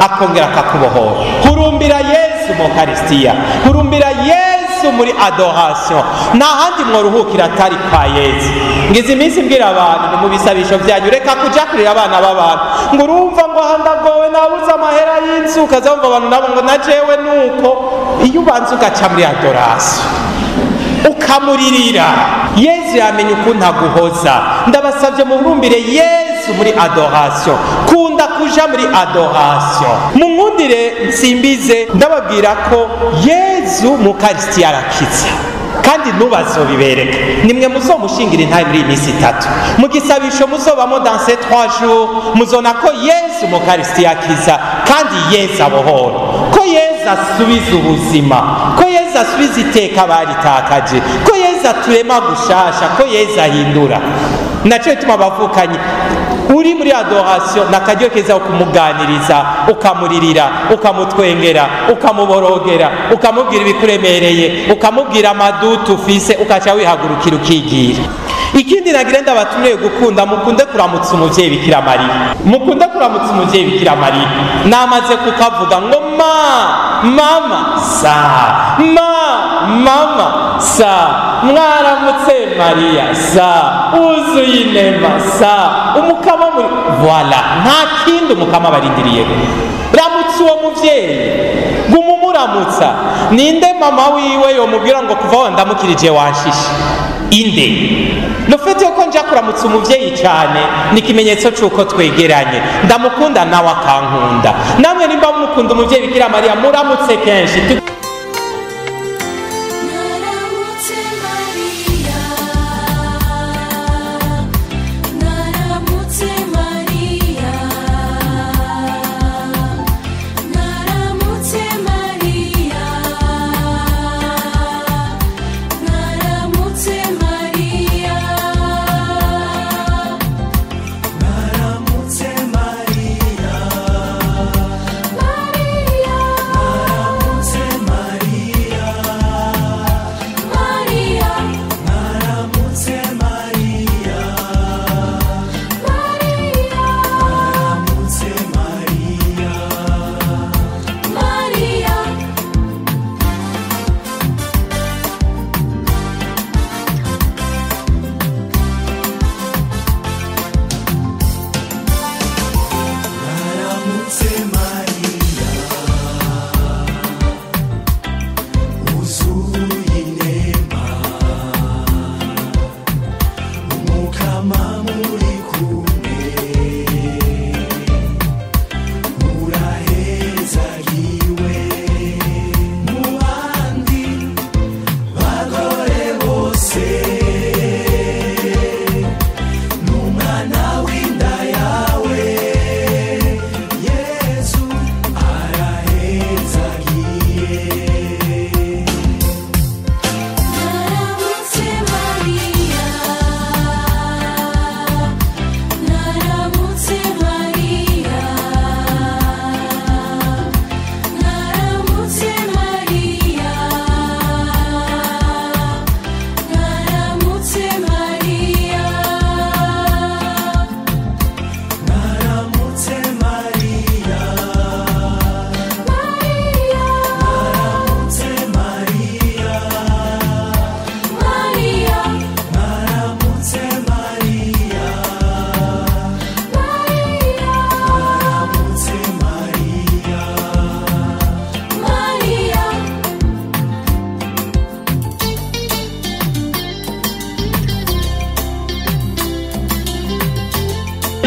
akongera akakubohora. Hurumbira Yezu mu Eucharistia, hurumbira Yezu muri adoration. Nta handi mworuhukira atari kwa Yezu. Ngize iminsi mbwira abantu mu bisabisho byanyu, reka kuja kurira abana b'abantu ngo urumva ngo handagowe nabuze amahera y'inzu, ukazumva abantu nabo ngo najewe nuko. Iyo ubanza ugaca muri adoration ukamuririra, Yezu yamenye ukuntu aguhoza. Ndabasabye murumbire Yezu muri adoration, kunda kuja muri adoration. Munkundire nsimbize ndababwira ko Yezu mu Eucharistia arakiza kandi nubazobibereka. Nimwe muzomushingira intahe muri iminsi 3 mu gisabisho muzobamo dans ces 3 jours, muzona ko Yezu mu Eucharistia akiza kandi Yezu abohora, ko Yezu asubiza ubuzima, ko Yezu asubiza iteka baritakaje, ko Yezu aturema gushasha, ko Yezu ahindura. Naco tuma bavukanye uri muri adoration nakaryo keza ukumuganiriza, ukamuririra, ukamutwengera, ukamuborogera, ukamubwira ibikuremereye, ukamubwira amadutu ufise, ukaca wihagurukira ukigira. Ikindi nagira ndabatumire gukunda, mukunde kuramutsa umuvyeyi Bikira Mariya, mukunde kuramutsa umuvyeyi Bikira Mariya. Namaze kukavuga ngo mama sa, mama sa, mwaramutse Mariya sa, uzuye inema sa, umukama muri voilà, nta kindi umukama barindiriye. Ramutsa uwo muvyeyi, gumumuramutsa. Ninde mama wiwe yomubwira ngo kuva ndamukirije wanshishe inde? Le fait yuko nja kuramutsa umuvyeyi cyane ni ikimenyetso cy'uko twegeranye, ndamukunda nawe akankunda. Namwe nimba mukunda umuvyeyi Bikira Mariya, muramutse kenshi. Maria,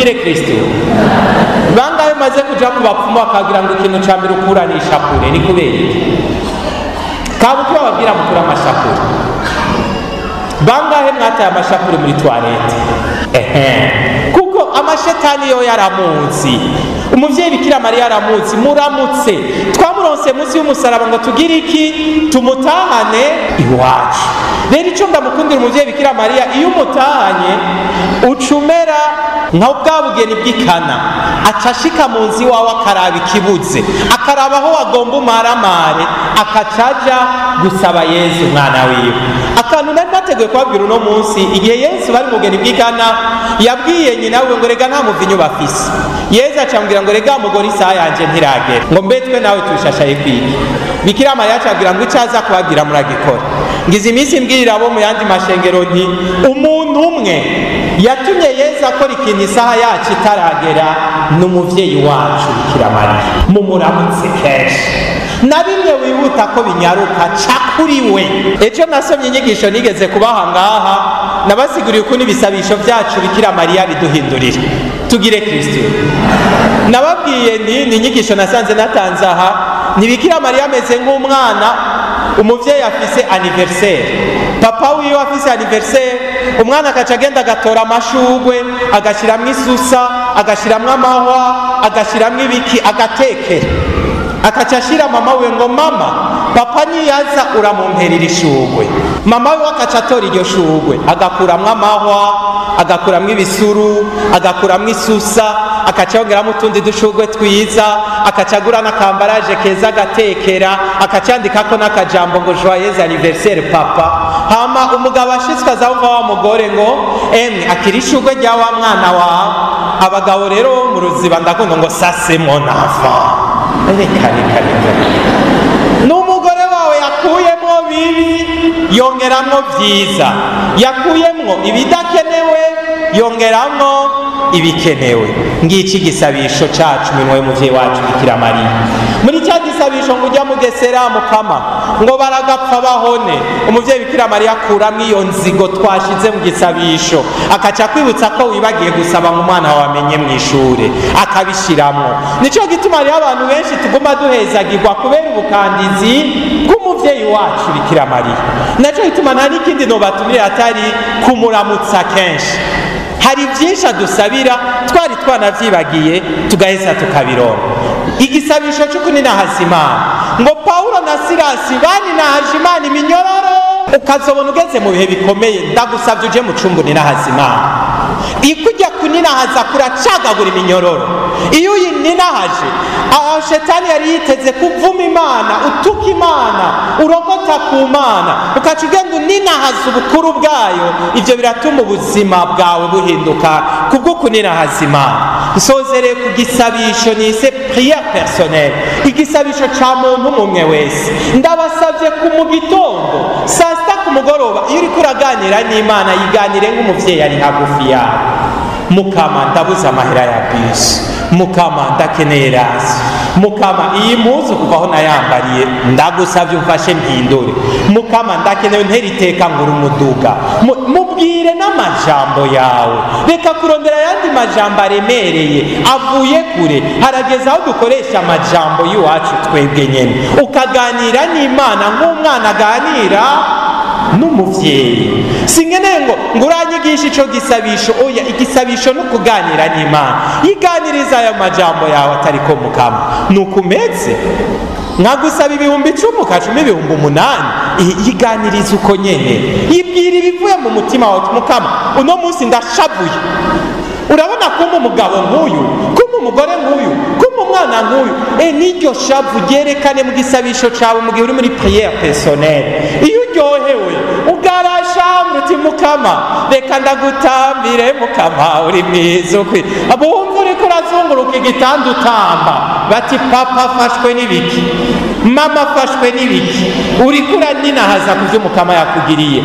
tugire Kristo. Bangahe maze kuja ku bapfumu bakagira ngo ikintu ca mbere ukuranisha kure ni kubera iki? Kabuki bababwira mukura amashapure. Bangahe mwataye amashapure muri toilette? Kuko amashetani yo yaramuzi. Umuvyeyi Bikira Mariya aramuzi. Muramutse twamuronse munsi y'umusaraba ngo tugire iki? Tumutahane iwacu. Rero icyo ndamukundira umuvyeyi Bikira Mariya, iyo umutahanye ucumera nka bwa bugeni bw'ikana, acashika mu nzi wawe akaraba ikibuze, akaraba aho wagomba umaramare, akacaja gusaba Yesu umwana wiwe. Akantu nari nateguye kubabwira uno munsi, igihe Yesu bari mu bugeni bw'ikana yabwiye nyina we ngo rega nta muvinyu bafise. Yesu acambwira ngo rega mugore isaha yanje ntiragera, ngo mbetwe nawe tushashaye kwiki. Bikira Mariya acambwira ngo icaza kubabwira muragikora. Ngize iminsi mbwirira abo mu yandi mashengero nti umuntu umwe yatumye Yesu akora ikintu isaha yacu itaragera n'umuvyeyi wacu Bikira Mariya. Mumuramutse kenshi na bimwe wihuta ko binyaruka cakuri we. Ejo nasomye inyigisho nigeze kubaha ngaha, nabasiguriye ukuntu ibisabisho vyacu Bikira Mariya biduhindurira. Tugire Kristo. Nababwiye ni inyigisho nasanze natanze aha, ni Bikira Mariya ameze nk'umwana umuvyeyi afise anniversaire. Papa wiwe afise anniversaire, umwana akaca agenda agatora amashugwe, agashiramwo isusa, agashiramwo amahwa, agashiramwo ibiki, agatekera. Akaca ashira mama we ngo mama, papa niyaza uramumperera ishugwe. Mama we akaca atora iryo shugwe, agakuramwo amahwa, agakuramwo ibisuru, agakuramwo isusa, akaca yongeramwo utundi dushugwe twiza, akaca agura n'akambaraje keza agatekera, akaca yandikako n'akajambo ngo joyeux anniversaire papa. Hama umugabo ashitswe azawuva wa mugore ngo emwe akira ishugwe rya wa mwana wawe. Abagabo rero mu ruziba ndakunda ngo ça c'est mon enfant. Reka n'umugore wawe yakuyemwo bibi yongeramwo vyiza, yakuyemwo ibidakenewe yongeramwo ibikenewe. Ngiki gisabisho cacu minwe y'umuvyeyi wacu Bikira Mariya. Muri cya gisabisho ngo ujya mugesera mukama ngo baragapfa bahone, umuvyeyi Bikira Mariya akuramwo iyo nzigo twashize mu gisabisho, akaca kwibutsa ko wibagiye gusaba ngo umwana wawe amenye mw'ishure, akabishiramwo. Nico gituma rero abantu benshi tuguma duhezagirwa kubera ubukandizi bw'umuvyeyi wacu Bikira Mariya. Naco gituma nta n'ikindi nobatumire atari kumuramutsa kenshi. Hari byinshi adusabira twari twanavyibagiye tugaheza tukabironka. Igisabisho cyo kuninahaza Imana ngo Paulo na Silasi baninahaje Imana iminyororo, ukazobona ugeze mu bihe bikomeye, ndagusabye uje mu cumbu ninahaza Imana. Ikujya kuninahaza kuracagagura iminyororo. Iyo uyininahaje shetani yari yiteze kuvuma Imana, utuka Imana, urogota ku Mana, ukaca ugenda uninahaza ubukuru bwayo. Ivyo biratuma ubuzima bwawe buhinduka kubwo kuninahaza Imana. Nsozereye ku gisabisho nise prière personnelle, igisabisho ca muntu umwe wese. Ndabasavye ku mu gitondo saa sita ku mugoroba, iyo uriko uraganira n'Imana yiganire nk'umuvyeyi ari hagufi yawe. Mukama ndabuze amahera ya bisi, mukama ndakeneye rasi, mukama iyi mpuzu kuva aho nayambariye ndagusavye umfashe mpindure, mukama ndakeneye ntera iteka ngura umuduga. Mubwire n'amajambo yawe, reka kurondera yandi majambo aremereye avuye kure. Harageze aho dukoresha amajambo y'iwacu twebwe nyene, ukaganira n'Imana nk'umwana aganira n'umuvyeyi. Singeneye ngo uranyigisha ico gisabisho, oya, igisabisho no kuganira n'Imana. Yiganiriza ayo majambo yawe atariko mukama nukumeze nkagusaba 10,000 ukacuma 8,000, yiganiriza uko nyene, yibwira ibivuye mu mutima wawe. Mukama, uno munsi ndashavuye, urabona kumpa umugabo nk'uyu, kumpa umugore nk'uyu, kumpa umwana nk'uyu. N'iryo shavu ryerekane mu gisabisho cawe mu gihe uri muri prière personnelle. Iyo uryohewe ugarashamwe uti mukama reka ndagutambire, mukama uri mwiza ukwi. Abumva uriko urazunguruka igitanda utamba bati papa afashwe n'ibiki, mama afashwe n'ibiki, uriko uraninahaza kuvyo mukama yakugiriye.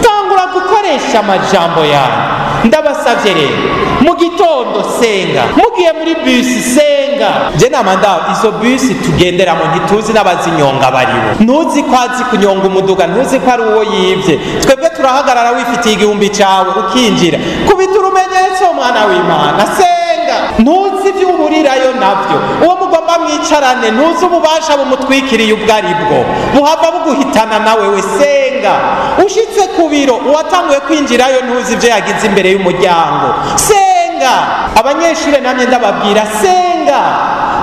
Tangura gukoresha amajambo yawe. Ndabasavye rero mu gitondo senga, mugiye muri bisi senga, senga. Je namanda izo bisi tugenderamo ntituzi n'abazinyonga baribo, ntuzi ko azi kunyonga umuduga, ntuzi ko ari uwo yivye. Twebwe turahagarara wifitiye igihumbi cawe ukinjira, kubita urumenyetso mwana w'Imana, senga. Ntuzi ivy'uburirayo navyo, uwo mugomba mwicarane ntuzi ububasha bumutwikiriye ubwo aribwo, buhava buguhitana nawe we. Senga. Ushitse ku biro uwatanguye kwinjirayo ntuzi ivyo yagize imbere y'umuryango, senga. Abanyeshure namye ndababwira senga.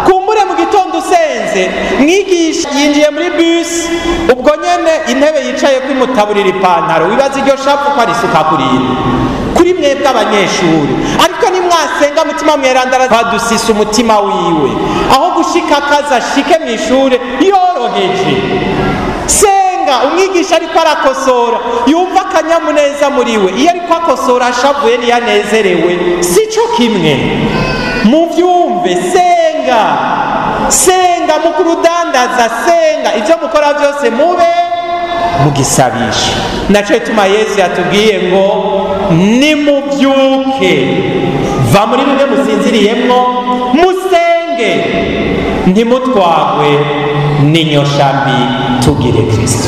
Kumbure mu gitondo usenze, mwigisha yinjiye muri bus, ubwo nyene intebe yicaye kwimutaburira ipantaro, wibaza iryo shapu ko arisuka kuri mwebwe abanyeshuri. Ariko nimwasenga mutima mweranda badusisa umutima wiwe, aho gushika akaza shike mw'ishure yoroheje. Senga. Umwigisha ariko arakosora yumva akanyamuneza muri we, iyo ariko akosora ashavuye niyanezerewe sico kimwe. Muvyumve, senga. Senga mu kurudandaza, senga. Ivyo mukora vyose mube mugisabisha. Naco ituma Yesu yatubwiye ngo nimuvyuke, va muri bimwe musinziriyemwo, musenge, ntimutwagwe n'inyoshambi, tugire Kristo.